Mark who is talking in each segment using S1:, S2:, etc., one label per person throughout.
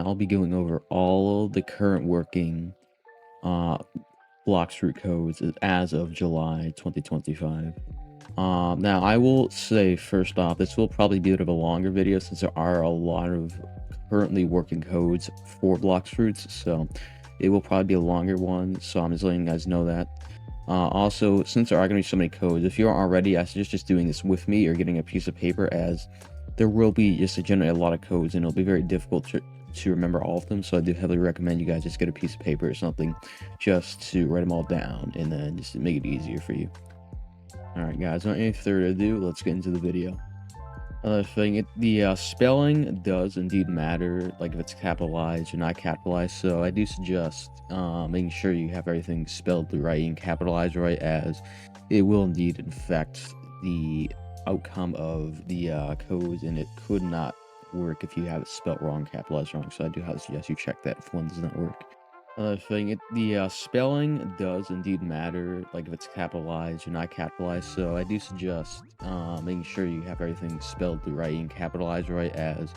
S1: I'll be going over all of the current working uh, Blox root codes as of July 2025. Now, I will say first off, this will probably be a bit of a longer video since there are a lot of currently working codes for Blox roots, so it will probably be a longer one, so I'm just letting you guys know that. Also, since there are going to be so many codes, if you aren't already, I suggest just doing this with me or getting a piece of paper, as there will be just generate a lot of codes and it'll be very difficult to remember all of them. So I do heavily recommend you guys just get a piece of paper or something just to write them all down and then just make it easier for you. Alright guys, without any further ado, let's get into the video. Another thing, the spelling does indeed matter, like if it's capitalized or not capitalized, so I do suggest making sure you have everything spelled right and capitalized right, as it will indeed affect the outcome of the codes, and it could not work if you have it spelled wrong, capitalized wrong, so I do suggest you check that if one does not work. Another thing, the spelling does indeed matter, like if it's capitalized or not capitalized, so I do suggest making sure you have everything spelled right and capitalized right, as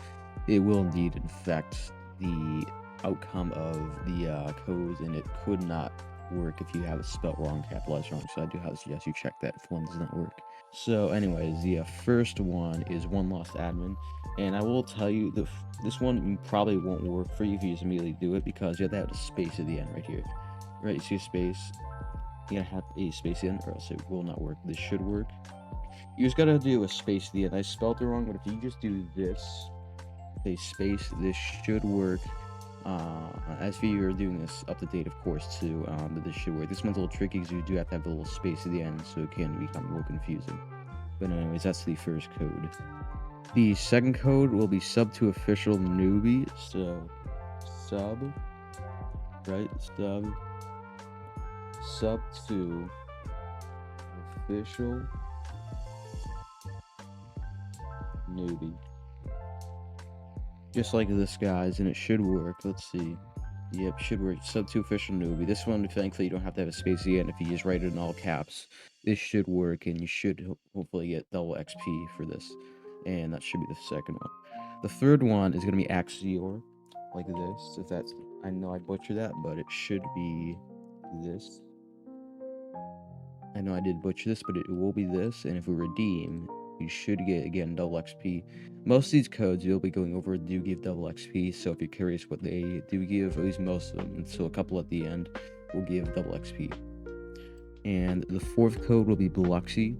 S1: it will indeed affect the outcome of the codes, and it could not work if you have it spelled wrong, capitalized wrong, so I do suggest you check that if one does not work. So anyways, the first one is one lost admin, and I will tell you this one probably won't work for you if you just immediately do it, because you have to have a space at the end right here. Right, you see a space, you gotta have a space in or else it will not work. This should work. You just gotta do a space at the end. I spelled it wrong, but if you just do this, a space, this should work. As for you are doing this up to date, of course, too, but this should work. This one's a little tricky because you do have to have the little space at the end, so it can become a little confusing. But anyways, that's the first code. The second code will be sub to official newbie. So sub, right? Sub to official newbie. Just like this, guys, and it should work. Let's see. Yep, should work. Sub to official newbie. This one, thankfully, you don't have to have a space again. If you just write it in all caps, this should work, and you should hopefully get double XP for this. And that should be the second one. The third one is going to be Axior, like this. If that's, I know I butchered that, but it should be this. I know I did butcher this, but it will be this. And if we redeem, you should get, again, double XP. Most of these codes you'll be going over do give double XP, so if you're curious what they do give, at least most of them, and so a couple at the end will give double XP. And the fourth code will be Bloxy,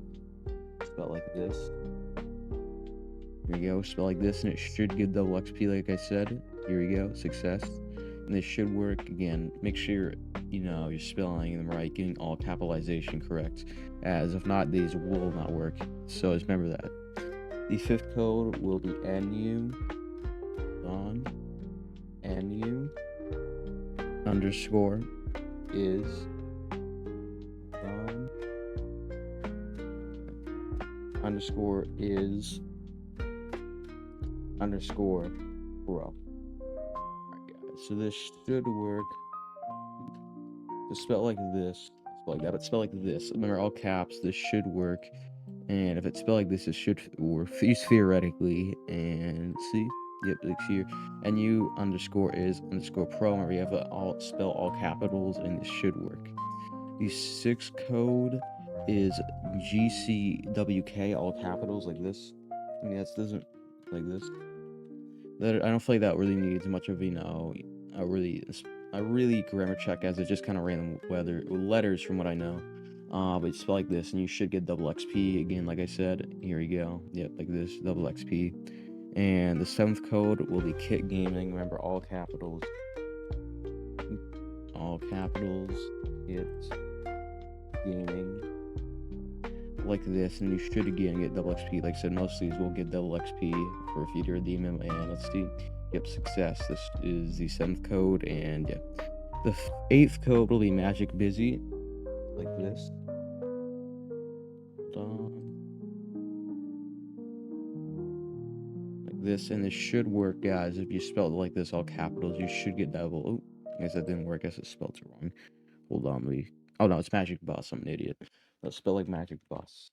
S1: spelled like this. Here we go, spelled like this, and it should give double XP, like I said. Here we go, success. And this should work. Again, make sure you're spelling them right, getting all capitalization correct, as if not, these will not work. So just remember that. The fifth code will be NU underscore is underscore is underscore bro. So this should work. Just spell like this, spell like that, but spell like this. Remember, all caps. This should work. And if it's spelled like this, it should work. Use theoretically. And see, yep, like here. NU underscore is underscore pro. Remember, you have to spell all capitals, and it should work. The sixth code is GCWK, all capitals, like this. I mean, that doesn't like this. I don't feel like that really needs much of a really grammar check, as it's just kind of random letters from what I know. But you spell like this, and you should get double XP again. Like I said, here we go. Yep, like this, double XP. And the seventh code will be Kit Gaming. Remember, all capitals. All capitals. Kit Gaming. Like this, and you should again get double XP. Like I said, most of these will get double XP for if you redeem them. And let's see. Yep, success. This is the seventh code, and yeah. The eighth code will be Magic Busy, like this. Like this, and this should work, guys. If you spell it like this, all capitals, you should get double. Oh, I guess that didn't work. I guess it spelled it wrong. Hold on, oh no, it's Magic Bus. I'm an idiot. Let's spell like Magic Bus.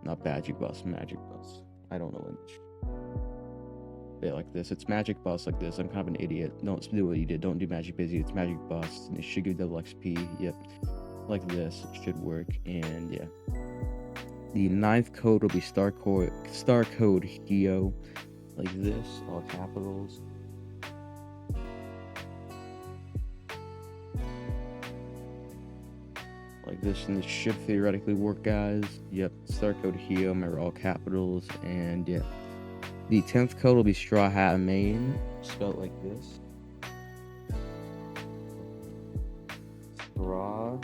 S1: Not Magic Bus, Magic Bus. I don't know English. it like this. It's magic bus like this. I'm kind of an idiot. Don't do what you did. Don't do magic busy. It's magic bus. And it should give double XP. Yep, like this. It should work. And yeah, the 9th code will be star code Hio, like this, all capitals. Like this, and this should theoretically work, guys. Yep, star code Hio, remember, all capitals. And yeah, the 10th code will be Straw Hat Main, spelled like this. Straw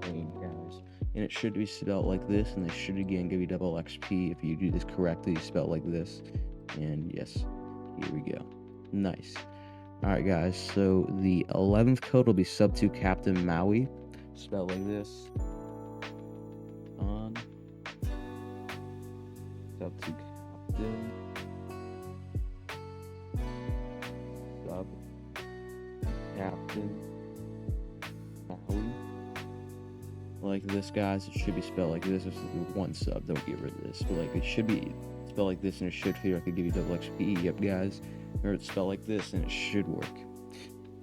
S1: Main, guys. And it should be spelled like this, and they should again give you double XP if you do this correctly, spelled like this. And yes, here we go. Nice. Alright, guys, so the 11th code will be Sub 2 Captain Maui, spelled like this. On Sub 2 Captain Sub Captain Maui, like this, guys. It should be spelled like this. This is 1 sub, don't get rid of this, but like it should be spelled like this, and it should theoretically give you double XP. Yep, guys. Or it's spelled like this, and it should work.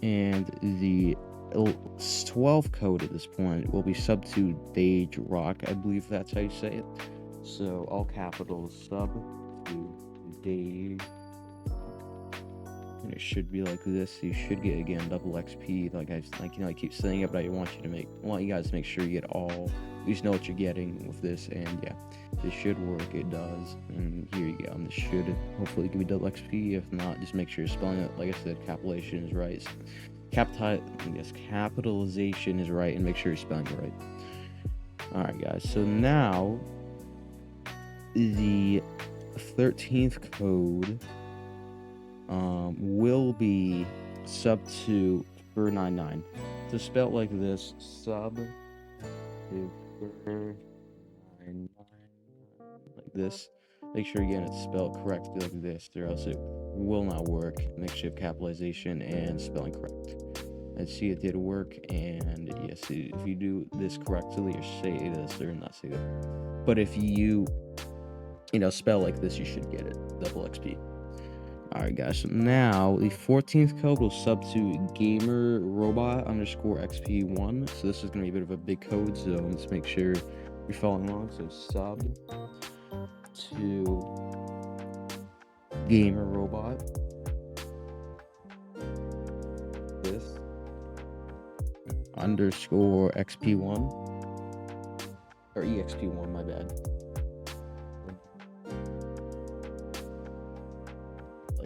S1: And the 12th code at this point will be Sub 2 Dage Rock. I believe that's how you say it. So all capitals, Sub 2 Dage. And it should be like this. You should get again double XP. Like I keep saying it, but I want you guys to make sure you get all. At least know what you're getting with this. And yeah, this should work. It does. And here you go. And this should hopefully give you double XP. If not, just make sure you're spelling it. Like I said, capitalization is right. Capitalization is right, and make sure you're spelling it right. All right, guys. So now the 13th code will be Sub 2 499. So spelled like this, Sub 2 499, like this. Make sure again it's spelled correctly like this, or else it will not work. Make sure you have capitalization and spelling correct. And see, it did work. And yes, if you do this correctly, or say this, or not say that, but if you spell like this, you should get it double XP. Alright, guys, so now the 14th code will Sub to gamer robot underscore XP1. So this is going to be a bit of a big code, so let's make sure you're following along. So sub to gamer robot, this underscore XP1, or EXP1, my bad.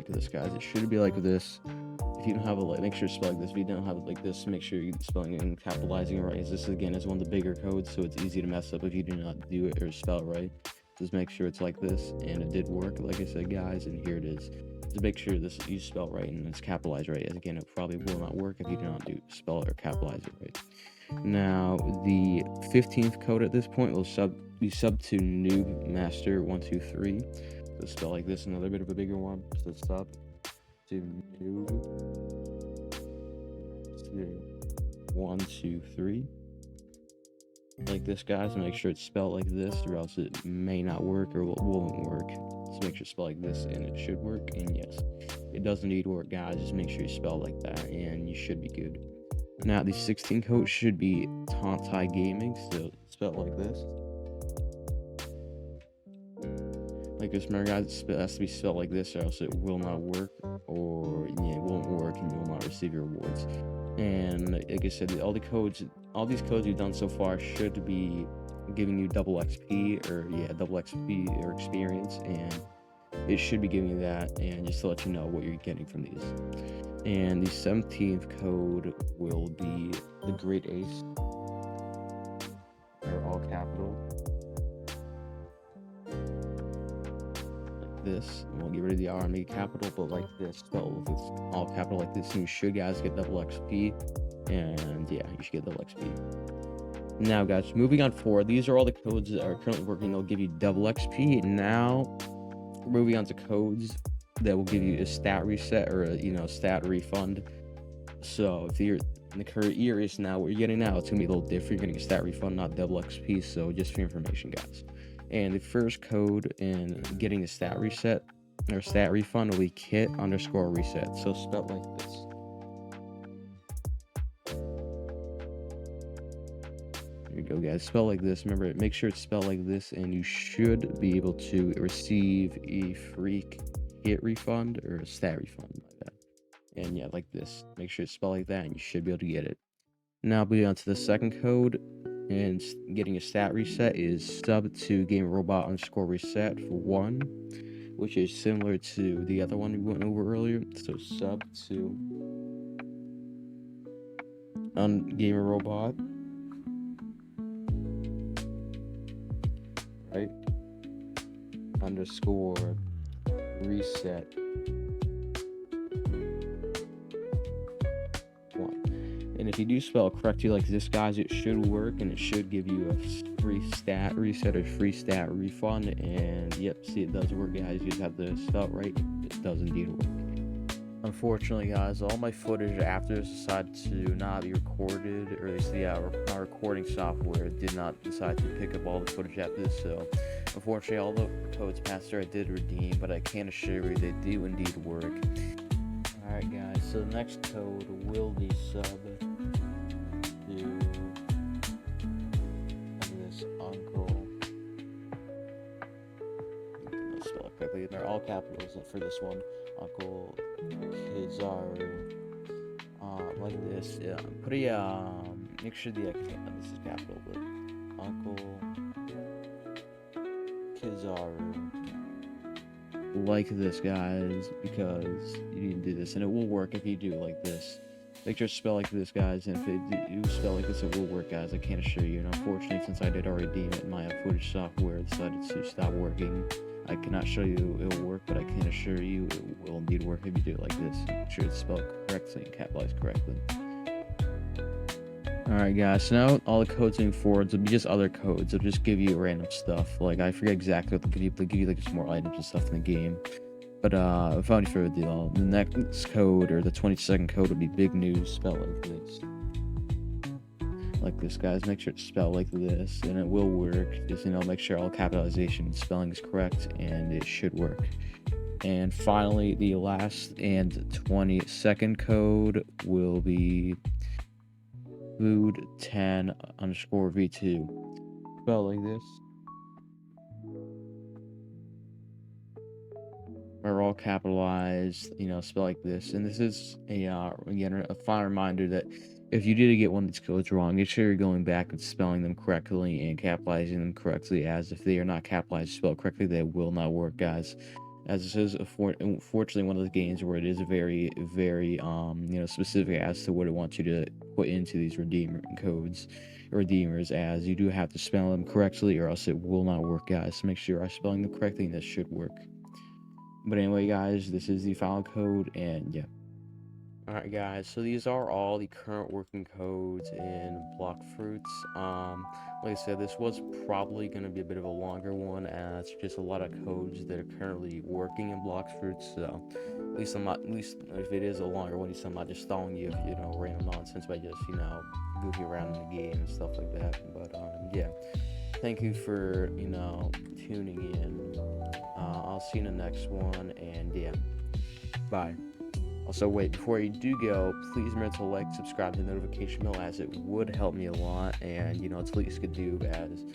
S1: This, guys, it should be like this. If you don't have it, make sure to spell like this. If you don't have it like this, make sure you're spelling it and capitalizing it right. As this again is one of the bigger codes, so it's easy to mess up if you do not do it or spell it right. Just make sure it's like this, and it did work, like I said, guys. And here it is. Just make sure you spell it right and it's capitalized right. As again, it probably will not work if you do not spell it or capitalize it right. Now the 15th code at this point will be Sub to Noob Master 123. So spell like this, another bit of a bigger one. So Sub to Noob 1 2 3, like this, guys. Make sure it's spelled like this, or else it may not work or won't work. So make sure it's spelled like this, and it should work. And yes, it does indeed work, guys. Just make sure you spell like that, and you should be good. Now the 16 code should be Tontai Gaming. So spelled like this. Like this, remember, guys, it has to be spelled like this, or else it will not work, or it won't work, and you will not receive your rewards. And like I said, all these codes you've done so far should be giving you double XP, or double XP or experience, and it should be giving you that. And just to let you know what you're getting from these. And the 17th code will be the Great Ace, or all capital. This, and we'll get rid of the R and make capital, but like this, so if it's all capital like this, and you should, guys, get double XP. And yeah, you should get double XP. Now, guys, moving on forward, these are all the codes that are currently working. They'll give you double XP. Now moving on to codes that will give you a stat reset, or a stat refund. So if you're in the current year, is now what you're getting now, it's gonna be a little different. You're gonna get stat refund, not double XP. So just for your information, guys. And the first code in getting a stat reset or stat refund will be kit_reset. So spelled like this. There you go, guys. Spell like this. Remember, make sure it's spelled like this, and you should be able to receive a free kit refund or a stat refund like that. And yeah, like this. Make sure it's spelled like that, and you should be able to get it. Now, moving on to the second code, and getting a stat reset is sub to game_robot_reset for 1, which is similar to the other one we went over earlier. So sub to gamer robot, right? Underscore reset 1. And if you do spell it correctly like this, guys, it should work, and it should give you a free stat reset or free stat refund. And yep, see, it does work, guys. You just have to spell it right. It does indeed work. Unfortunately, guys, all my footage after this decided to not be recorded, or at least my recording software did not decide to pick up all the footage after this. So unfortunately, all the codes passed through I did redeem, but I can assure you they do indeed work. Alright, guys, so the next code will be sub to this uncle. Let's spell it correctly. They're all capitals for this one. Uncle Kizaru. Like this. Put a make sure the this is capital, but Uncle Kizaru. Like this, guys, because you need to do this, and it will work if you do like this. Make sure to spell like this, guys, and if you spell like this, it will work, guys. I can't assure you. And unfortunately, since I did already redeem it, my footage software decided to stop working. I cannot show you it will work, but I can assure you it will indeed work if you do it like this. Make sure it's spelled correctly and capitalized correctly. Alright, guys, so now all the codes moving forwards will be just other codes. They'll just give you random stuff. Like, I forget exactly what they'll give you. They'll give you like just more items and stuff in the game. But without any further ado, the next code, or the 22nd code, will be big news, spelled like this. Like this, guys. Make sure it's spelled like this, and it will work. Just, make sure all capitalization and spelling is correct, and it should work. And finally, the last and 22nd code will be food10_v2. Spelled like this. Are all capitalized, spell like this. And this is again a final reminder that if you did get one of these codes wrong, make sure you're going back and spelling them correctly and capitalizing them correctly, as if they are not capitalized spelled correctly, they will not work, guys. As this is unfortunately one of the games where it is very, very specific as to what it wants you to put into these redeemer codes or redeemers, as you do have to spell them correctly or else it will not work, guys. So make sure you are spelling them correctly, and this should work. But anyway, guys, this is the final code, and yeah. Alright, guys, so these are all the current working codes in Blox Fruits. Like I said, this was probably going to be a bit of a longer one, as just a lot of codes that are currently working in Blox Fruits. So at least if it is a longer one, I'm not just stalling you, random nonsense by just, goofy around in the game and stuff like that. But yeah, thank you for tuning in. I'll see you in the next one, and yeah, bye. Also, wait, before you do go, please remember to like, subscribe to the notification bell, as it would help me a lot, and it's the least you could do, as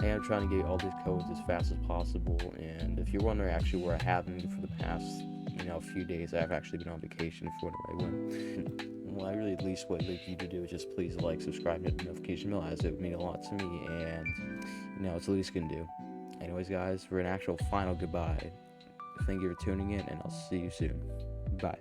S1: I am trying to get all these codes as fast as possible. And if you're wondering actually where I have been for the past few days, I've actually been on vacation for whenever I went. Well, I really at least what I'd like you to do is just please like, subscribe, hit the notification bell, as it would mean a lot to me, and it's the least you can do. Anyways, guys, for an actual final goodbye, thank you for tuning in, and I'll see you soon. Bye.